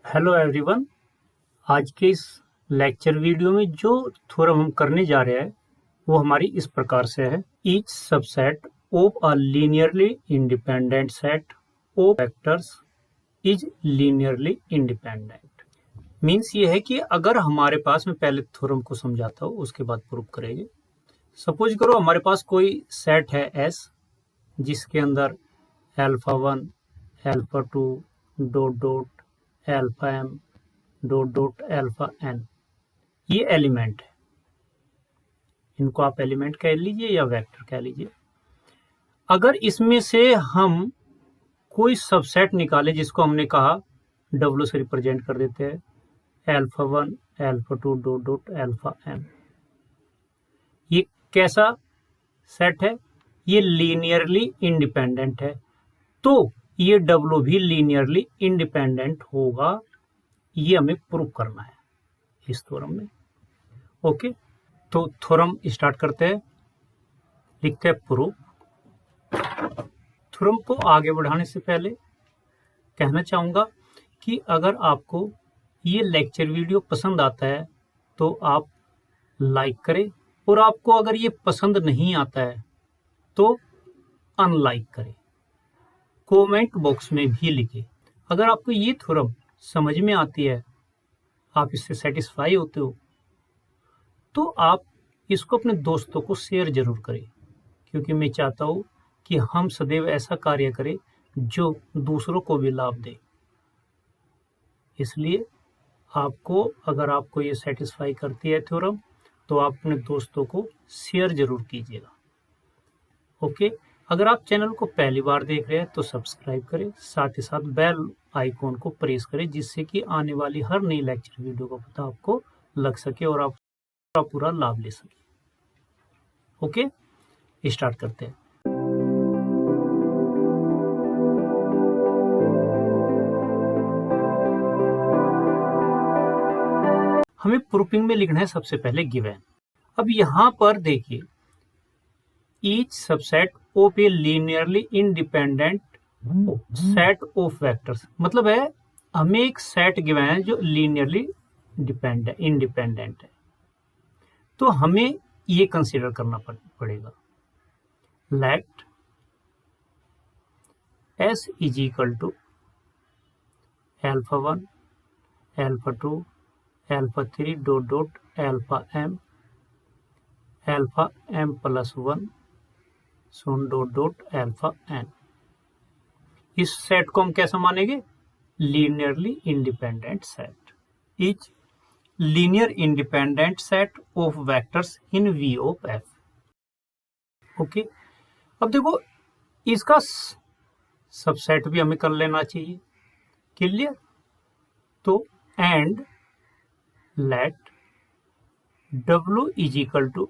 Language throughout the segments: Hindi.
Hello everyone. आज के इस लेक्चर वीडियो में जो थ्योरम हम करने जा रहे हैं वो हमारी इस प्रकार से है। Each subset of a linearly independent set of vectors is linearly independent. Means ये है कि अगर हमारे पास, मैं पहले थ्योरम को समझाता हूँ उसके बाद प्रूव करेंगे। सपोज करो हमारे पास कोई सेट है एस जिसके अंदर alpha 1 alpha 2 dot dot alpha m dot dot alpha n ये एलिमेंट है। इनको आप एलिमेंट कह लीजिए या वेक्टर कह लीजिए। अगर इसमें से हम कोई सबसेट निकाले जिसको हमने कहा डब्ल्यू से रिप्रेजेंट कर देते हैं alpha 1 alpha 2 dot dot alpha m, ये कैसा सेट है? ये लीनियरली इंडिपेंडेंट है, तो ये डब्ल्यू भी लीनियरली इंडिपेंडेंट होगा। ये हमें प्रूव करना है इस थ्योरम में। ओके, तो थ्योरम स्टार्ट करते हैं। लिखते हैं प्रूफ। थ्योरम को आगे बढ़ाने से पहले कहना चाहूँगा कि अगर आपको ये लेक्चर वीडियो पसंद आता है तो आप लाइक करें, और आपको अगर ये पसंद नहीं आता है तो अनलाइक करें। कमेंट बॉक्स में भी लिखें। अगर आपको ये थ्योरम समझ में आती है, आप इससे सेटिस्फाई होते हो, तो आप इसको अपने दोस्तों को शेयर जरूर करें, क्योंकि मैं चाहता हूँ कि हम सदैव ऐसा कार्य करें जो दूसरों को भी लाभ दे। इसलिए आपको, अगर आपको ये सेटिस्फाई करती है थ्योरम, तो आप अपने दोस्तों को शेयर जरूर कीजिएगा। ओके, अगर आप चैनल को पहली बार देख रहे हैं तो सब्सक्राइब करें, साथ ही साथ बेल आइकॉन को प्रेस करें, जिससे कि आने वाली हर नई लेक्चर वीडियो का पता आपको लग सके और आप पूरा लाभ ले सके। ओके, स्टार्ट करते हैं। हमें प्रूफिंग में लिखना है सबसे पहले गिवन। अब यहां पर देखिए, each subset of A linearly independent set of vectors, मतलब है हमें एक सेट गिवन है जो लीनियरली इंडिपेंडेंट है, तो हमें ये कंसीडर करना पड़ेगा। Let S is equal to alpha 1 alpha 2 alpha 3 dot dot alpha m plus 1 so on dot dot alpha n. इस सेट को हम कैसा मानेंगे? Linearly independent set. Is linear independent set of vectors in V of F. Okay, अब देखो इसका सबसेट भी हमें कर लेना चाहिए। क्लियर? तो and let W is equal to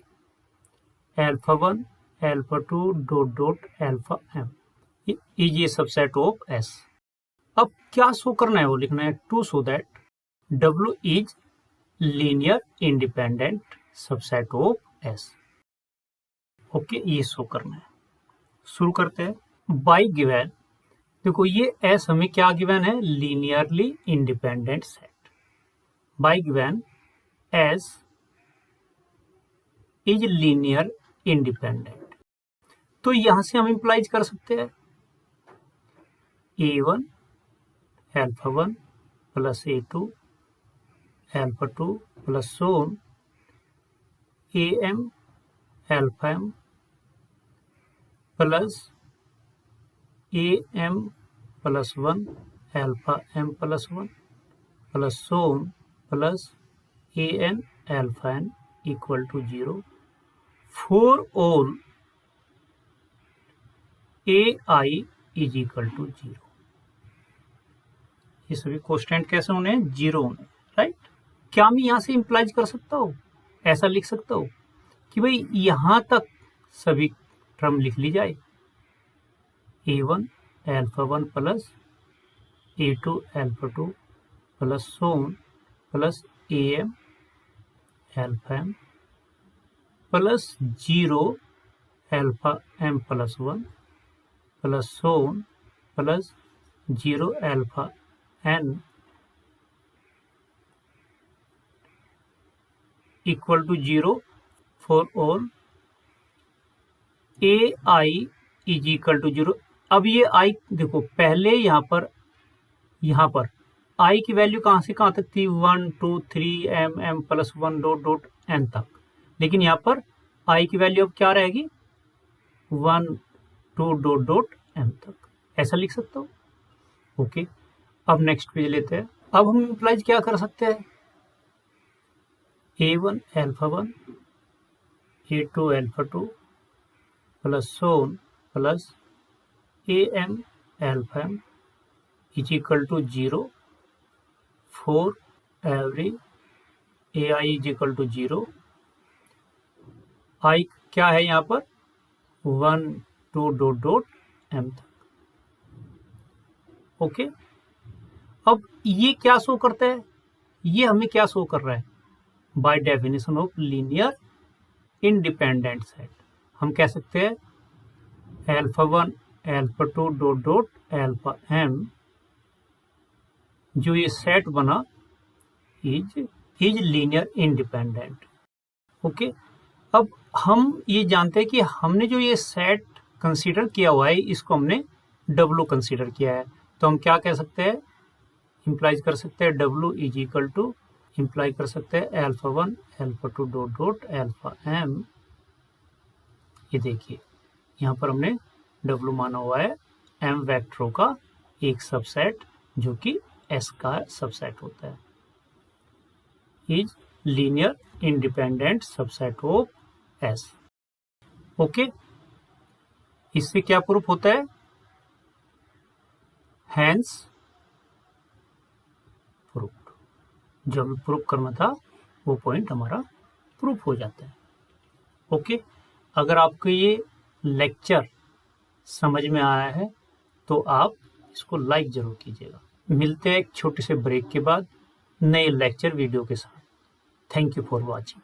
alpha 1 alpha 2 dot dot alpha m is a subset of S. अब क्या शो करना है? वो लिखना है to show that W is linear independent subset of S. Okay, ये शो करना है। शुरू करते हैं। बाय गिवन, देखो ये एस हमें क्या गिवन है? Linearly independent set. By given S is linear independent, तो यहां से हम इंप्लाइज कर सकते हैं A1 alpha 1 plus A2 alpha 2 plus so on AM alpha M plus AM plus 1 alpha M plus 1 plus so on plus AN alpha N equal to 0 for all AI is equal to 0। ये सभी कांस्टेंट कैसे होने हैं? 0 होने, राइट? क्या मैं यहां से इंप्लाइज कर सकता हूं, ऐसा लिख सकता हूं कि भाई यहां तक सभी टर्म लिख ली जाए। A1 alpha 1 plus A2 alpha 2 plus so on plus AM alpha M plus 0 alpha M plus 1 plus so on plus 0 alpha N equal to 0 for all a i is equal to 0। अब ये आई देखो, पहले यहाँ पर आई की वैल्यू कहाँ से कहाँ तक थी, 1 2 3 m plus 1 dot dot n तक, लेकिन यहाँ पर आई की वैल्यू अब क्या रहेगी, 1 2 डॉट डॉट m तक, ऐसा लिख सकते हो। ओके, अब नेक्स्ट पेज लेते हैं। अब हम इम्प्लाइज क्या कर सकते हैं, a1 alpha 1 a2 alpha 2 plus so on plus am alpha m is equal to 0 for every ai is equal to 0। I क्या है यहाँ पर, 1 2 डॉट डॉट m तक। ओके, अब ये क्या शो करता है, ये हमें क्या शो कर रहा है, by definition of linear independent set हम कह सकते हैं alpha 1 alpha 2 dot dot alpha m, जो ये सेट बना इज लीनियर इंडिपेंडेंट। ओके, अब हम ये जानते हैं कि हमने जो ये सेट कंसीडर किया हुआ है इसको हमने W कंसीडर किया है, तो हम क्या कह सकते हैं, इम्प्लाइज कर सकते हैं W is equal to, imply कर सकते हैं alpha 1 alpha 2 dot dot alpha m। ये देखिए यहाँ पर हमने W माना हुआ है m वेक्टरों का एक सबसेट जो कि S का सबसेट होता है, is linear independent subset of S। Okay, इससे क्या प्रूफ होता है, हैंस प्रूफ, जो हमें प्रूफ करना था वो पॉइंट हमारा प्रूफ हो जाता है। ओके, अगर आपको ये लेक्चर समझ में आया है तो आप इसको लाइक जरूर कीजिएगा। मिलते हैं एक छोटे से ब्रेक के बाद नए लेक्चर वीडियो के साथ। Thank you for watching.